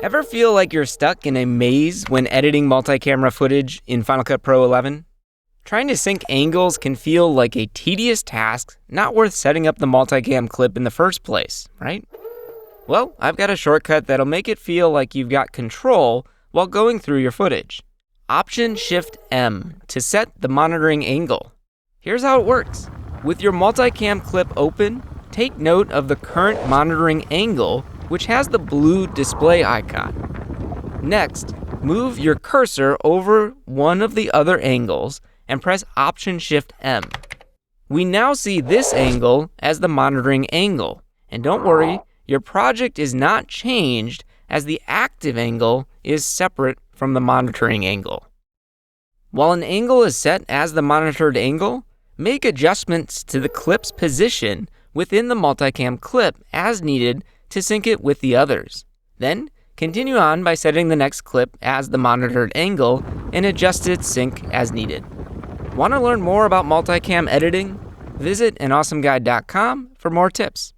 Ever feel like you're stuck in a maze when editing multi-camera footage in Final Cut Pro 11? Trying to sync angles can feel like a tedious task, not worth setting up the multicam clip in the first place, right? Well, I've got a shortcut that'll make it feel like you've got control while going through your footage. Option-Shift-M to set the monitoring angle. Here's how it works. With your multicam clip open, take note of the current monitoring angle, which has the blue display icon. Next, move your cursor over one of the other angles and press Option-Shift-M. We now see this angle as the monitoring angle. And don't worry, your project is not changed as the active angle is separate from the monitoring angle. While an angle is set as the monitored angle, make adjustments to the clip's position within the multicam clip as needed to sync it with the others. Then, continue on by setting the next clip as the monitored angle and adjust its sync as needed. Want to learn more about multicam editing? Visit anawesomeguide.com for more tips.